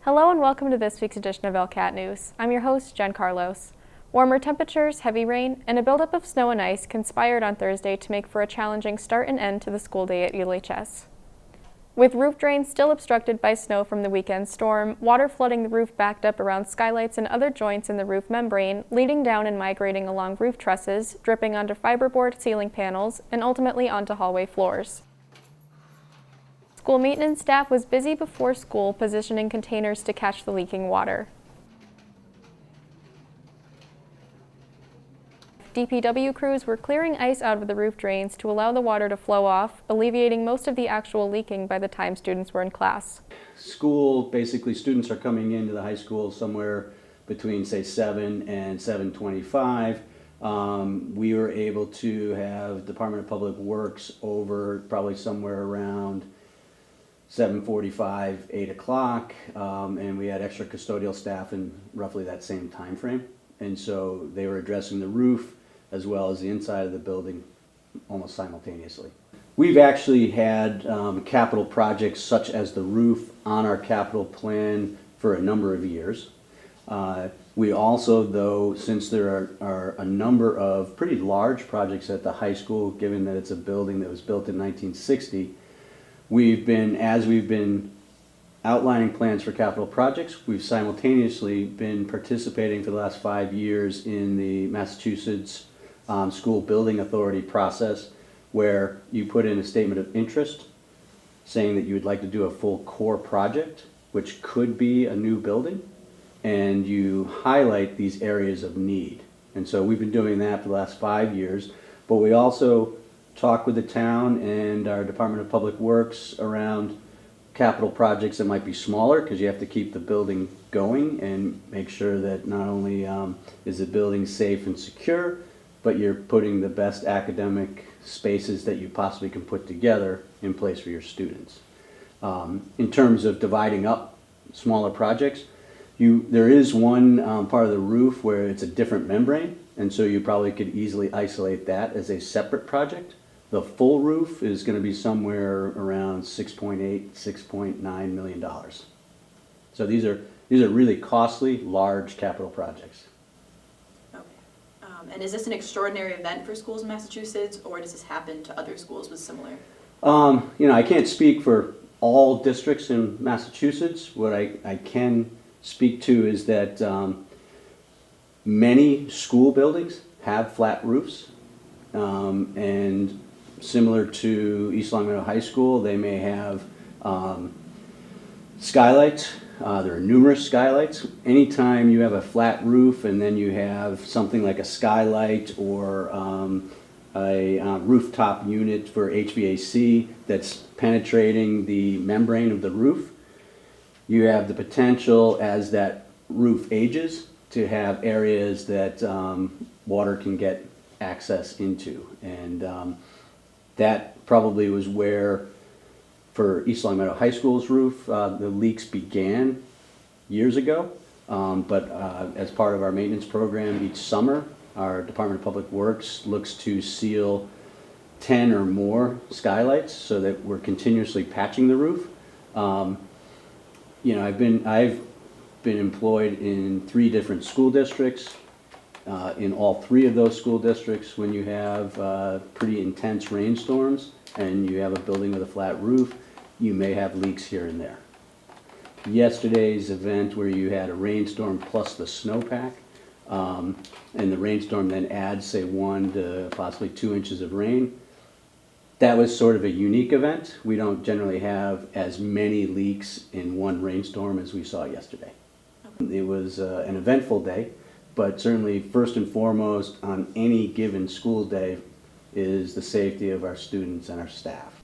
Hello and welcome to this week's edition of LCAT News. I'm your host, Jen Carlos. Warmer temperatures, heavy rain, and a buildup of snow and ice conspired on Thursday to make for a challenging start and end to the school day at ULHS. With roof drains still obstructed by snow from the weekend storm, water flooding the roof backed up around skylights and other joints in the roof membrane, leading down and migrating along roof trusses, dripping onto fiberboard ceiling panels, and ultimately onto hallway floors. School maintenance staff was busy before school positioning containers to catch the leaking water. DPW crews were clearing ice out of the roof drains to allow the water to flow off, alleviating most of the actual leaking by the time students were in class. School, basically students are coming into the high school somewhere between say 7 and 7:25. We were able to have Department of Public Works over probably somewhere around 7:45, 8 o'clock, and we had extra custodial staff in roughly that same time frame. And so they were addressing the roof as well as the inside of the building almost simultaneously. We've actually had capital projects such as the roof on our capital plan for a number of years. We also, though, since there are a number of pretty large projects at the high school, given that it's a building that was built in 1960, as we've been outlining plans for capital projects, we've simultaneously been participating for the last 5 years in the Massachusetts School Building Authority process, where you put in a statement of interest saying that you would like to do a full core project, which could be a new building, and you highlight these areas of need. And so we've been doing that for the last 5 years, but we also talk with the town and our Department of Public Works around capital projects that might be smaller, because you have to keep the building going and make sure that not only is the building safe and secure, but you're putting the best academic spaces that you possibly can put together in place for your students. In terms of dividing up smaller projects, there is one part of the roof where it's a different membrane, and so you probably could easily isolate that as a separate project. The full roof is going to be somewhere around $6.8, $6.9 million. So these are really costly, large capital projects. Okay. And is this an extraordinary event for schools in Massachusetts, or does this happen to other schools with similar? I can't speak for all districts in Massachusetts. What I can speak to is that many school buildings have flat roofs, and similar to East Long Meadow High School, they may have skylights. There are numerous skylights. Anytime you have a flat roof and then you have something like a skylight or a rooftop unit for HVAC that's penetrating the membrane of the roof, you have the potential, as that roof ages, to have areas that water can get access into. And that probably was where, for East Long Meadow High School's roof, the leaks began years ago. But as part of our maintenance program each summer, our Department of Public Works looks to seal 10 or more skylights so that we're continuously patching the roof. I've been employed in 3 different school districts. In all 3 of those school districts, when you have pretty intense rainstorms and you have a building with a flat roof, you may have leaks here and there. Yesterday's event, where you had a rainstorm plus the snowpack, and the rainstorm then adds, say, 1 to possibly 2 inches of rain, that was sort of a unique event. We don't generally have as many leaks in one rainstorm as we saw yesterday. It was an eventful day. But certainly, first and foremost, on any given school day is the safety of our students and our staff.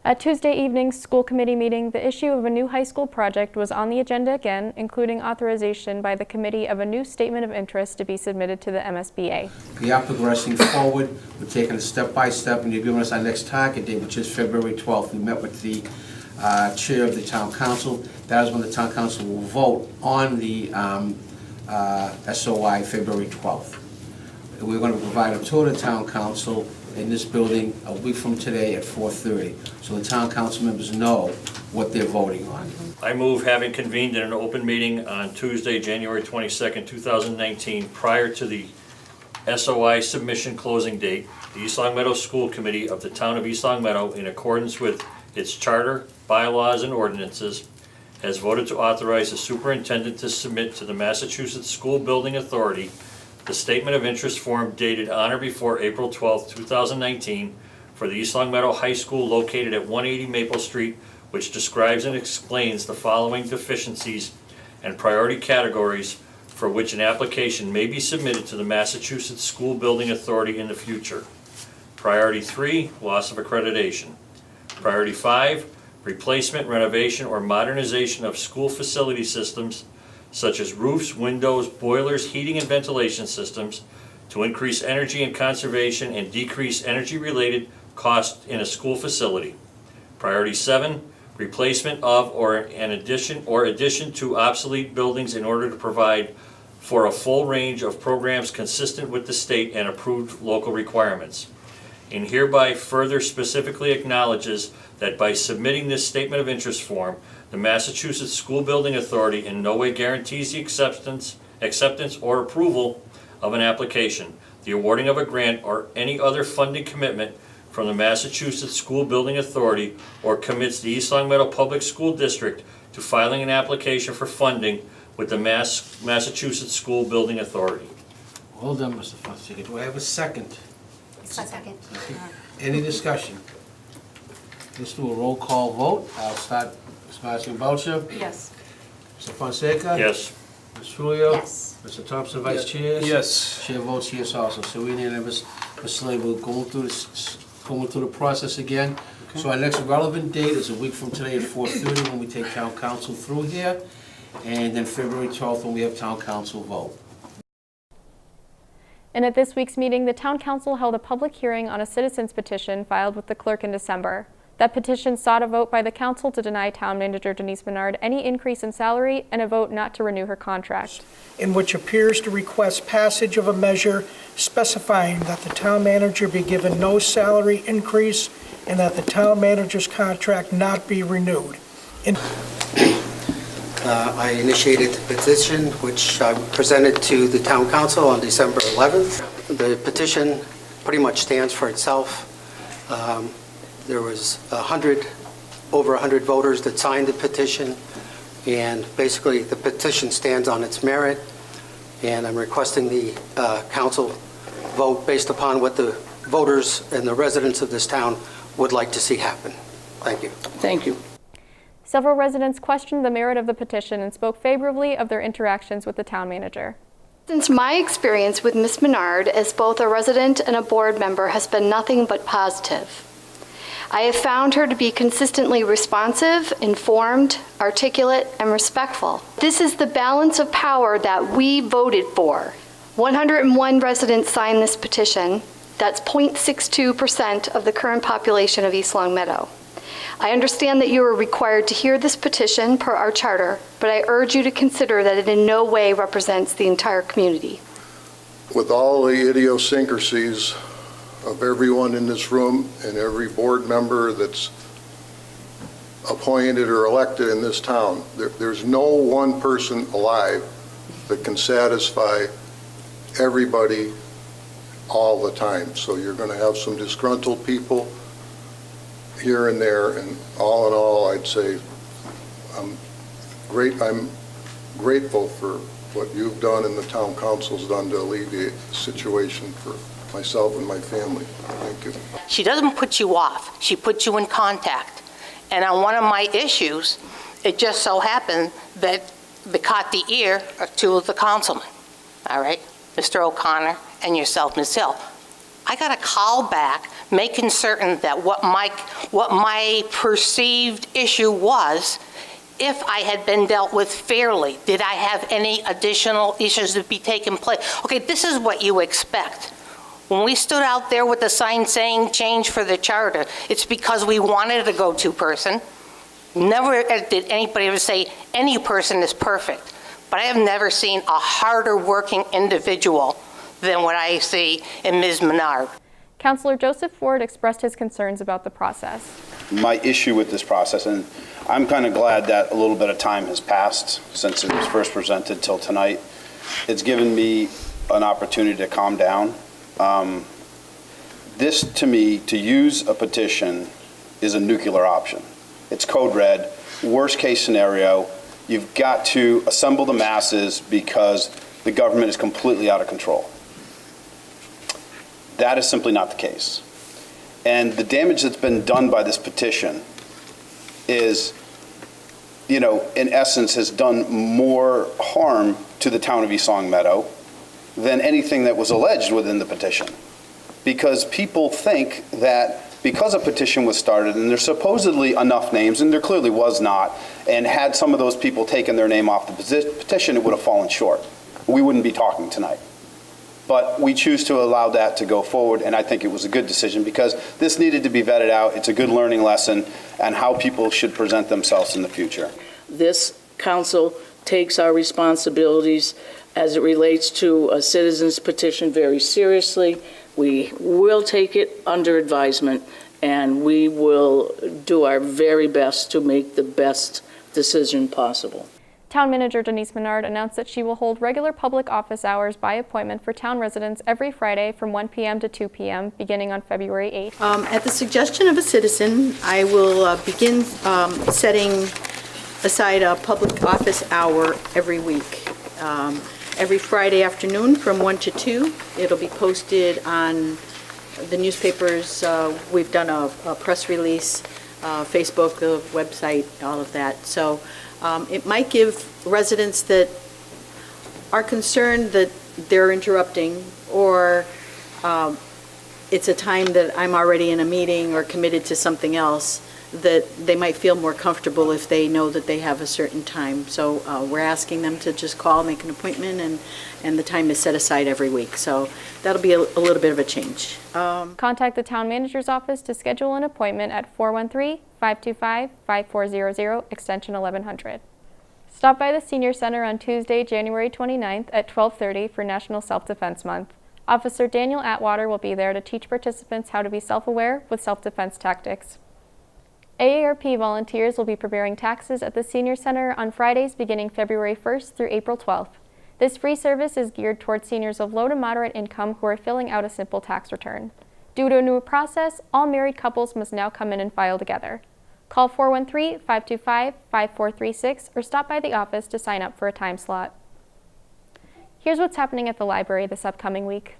At Tuesday evening's school committee meeting, the issue of a new high school project was on the agenda again, including authorization by the committee of a new statement of interest to be submitted to the MSBA. We are progressing forward. We're taking it step by step, and you're giving us our next target date, which is February 12th. We met with the chair of the town council. That is when the town council will vote on the SOI February 12th. We're going to provide a tour to the town council in this building a week from today at 4:30, so the town council members know what they're voting on. I move, having convened in an open meeting on Tuesday, January 22nd, 2019, prior to the SOI submission closing date, the East Long Meadow School Committee of the Town of East Long Meadow, in accordance with its charter, bylaws, and ordinances, has voted to authorize the superintendent to submit to the Massachusetts School Building Authority the statement of interest form dated on or before April 12, 2019, for the East Long Meadow High School located at 180 Maple Street, which describes and explains the following deficiencies and priority categories for which an application may be submitted to the Massachusetts School Building Authority in the future. Priority 3, loss of accreditation. Priority 5, replacement, renovation, or modernization of school facility systems such as roofs, windows, boilers, heating and ventilation systems to increase energy and conservation and decrease energy-related costs in a school facility. Priority 7, replacement of or addition to obsolete buildings in order to provide for a full range of programs consistent with the state and approved local requirements. And hereby further specifically acknowledges that by submitting this statement of interest form, the Massachusetts School Building Authority in no way guarantees the acceptance or approval of an application, the awarding of a grant, or any other funding commitment from the Massachusetts School Building Authority, or commits the East Long Meadow Public School District to filing an application for funding with the Massachusetts School Building Authority. Well done, Mr. Fonseca. Do I have a second? Second. Any discussion? Let's do a roll call vote. I'll start, Ms. Marcy Boucher. Yes. Mr. Fonseca? Yes. Ms. Trulio? Yes. Mr. Thompson, Vice Chair? Yes. Chair votes yes also, so we're unanimous. Ms. Slade, we're going through the process again. So our next relevant date is a week from today at 4:30 when we take town council through here, and then February 12th when we have town council vote. And at this week's meeting, the Town Council held a public hearing on a citizen's petition filed with the clerk in December. That petition sought a vote by the council to deny Town Manager Denise Menard any increase in salary and a vote not to renew her contract. In which appears to request passage of a measure specifying that the town manager be given no salary increase and that the town manager's contract not be renewed. I initiated the petition, which I presented to the town council on December 11th. The petition pretty much stands for itself. There was over 100 voters that signed the petition, and basically the petition stands on its merit, and I'm requesting the council vote based upon what the voters and the residents of this town would like to see happen. Thank you. Thank you. Several residents questioned the merit of the petition and spoke favorably of their interactions with the town manager. Since my experience with Ms. Menard as both a resident and a board member has been nothing but positive. I have found her to be consistently responsive, informed, articulate, and respectful. This is the balance of power that we voted for. 101 residents signed this petition. That's 0.62% of the current population of East Long Meadow. I understand that you are required to hear this petition per our charter, but I urge you to consider that it in no way represents the entire community. With all the idiosyncrasies of everyone in this room and every board member that's appointed or elected in this town, there's no one person alive that can satisfy everybody all the time. So you're going to have some disgruntled people here and there, and all in all, I'd say I'm grateful for what you've done and the town council's done to alleviate the situation for myself and my family. Thank you. She doesn't put you off. She puts you in contact. And on one of my issues, it just so happened that they caught the ear of two of the councilmen, all right? Mr. O'Connor and yourself, Ms. Hill. I got a call back making certain that what my perceived issue was, if I had been dealt with fairly. Did I have any additional issues to be taking place? Okay, this is what you expect. When we stood out there with the sign saying change for the charter, it's because we wanted a go-to person. Never did anybody ever say any person is perfect. But I have never seen a harder working individual than what I see in Ms. Menard. Councilor Joseph Ford expressed his concerns about the process. my issue with this process, and I'm kind of glad that a little bit of time has passed since it was first presented till tonight. It's given me an opportunity to calm down. This, to me, to use a petition is a nuclear option. It's code red, worst case scenario. You've got to assemble the masses because the government is completely out of control. That is simply not the case. And the damage that's been done by this petition is, in essence, has done more harm to the town of East Long Meadow than anything that was alleged within the petition. Because people think that because a petition was started and there's supposedly enough names, and there clearly was not, and had some of those people taken their name off the petition, it would have fallen short. We wouldn't be talking tonight. But we choose to allow that to go forward, and I think it was a good decision because this needed to be vetted out. It's a good learning lesson on how people should present themselves in the future. This council takes our responsibilities as it relates to a citizen's petition very seriously. We will take it under advisement, and we will do our very best to make the best decision possible. Town Manager Denise Menard announced that she will hold regular public office hours by appointment for town residents every Friday from 1 p.m. to 2 p.m. beginning on February 8th. At the suggestion of a citizen, I will begin setting aside a public office hour every week. Every Friday afternoon from 1 to 2. It'll be posted on the newspapers. We've done a press release, Facebook, the website, all of that. So it might give residents that are concerned that they're interrupting, or it's a time that I'm already in a meeting or committed to something else, that they might feel more comfortable if they know that they have a certain time. So we're asking them to just call, make an appointment, and the time is set aside every week. So that'll be a little bit of a change. Contact the Town Manager's office to schedule an appointment at 413-525-5400, extension 1100. Stop by the Senior Center on Tuesday, January 29th at 12:30 for National Self-Defense Month. Officer Daniel Atwater will be there to teach participants how to be self-aware with self-defense tactics. AARP volunteers will be preparing taxes at the Senior Center on Fridays beginning February 1st through April 12th. This free service is geared towards seniors of low to moderate income who are filling out a simple tax return. Due to a new process, all married couples must now come in and file together. Call 413-525-5436 or stop by the office to sign up for a time slot. Here's what's happening at the library this upcoming week.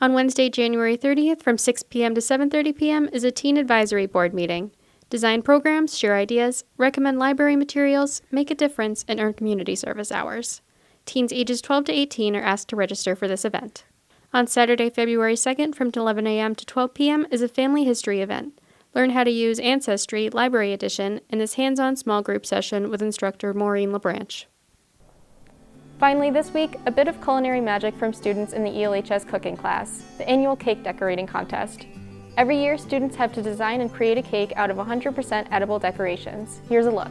On Wednesday, January 30th from 6 p.m. to 7:30 p.m. is a Teen Advisory Board meeting. Design programs, share ideas, recommend library materials, make a difference, and earn community service hours. Teens ages 12 to 18 are asked to register for this event. On Saturday, February 2nd from 11 a.m. to 12 p.m. is a family history event. Learn how to use Ancestry Library Edition in this hands-on small group session with instructor Maureen LaBranche. Finally, this week, a bit of culinary magic from students in the ELHS cooking class, the annual cake decorating contest. Every year, students have to design and create a cake out of 100% edible decorations. Here's a look.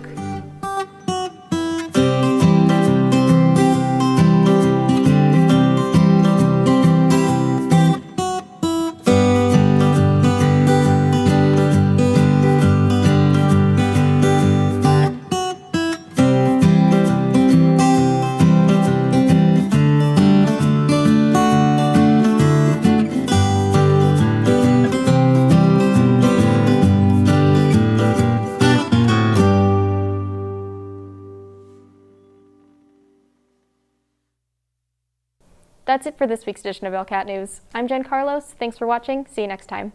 That's it for this week's edition of LCAT News. I'm Jen Carlos. Thanks for watching. See you next time.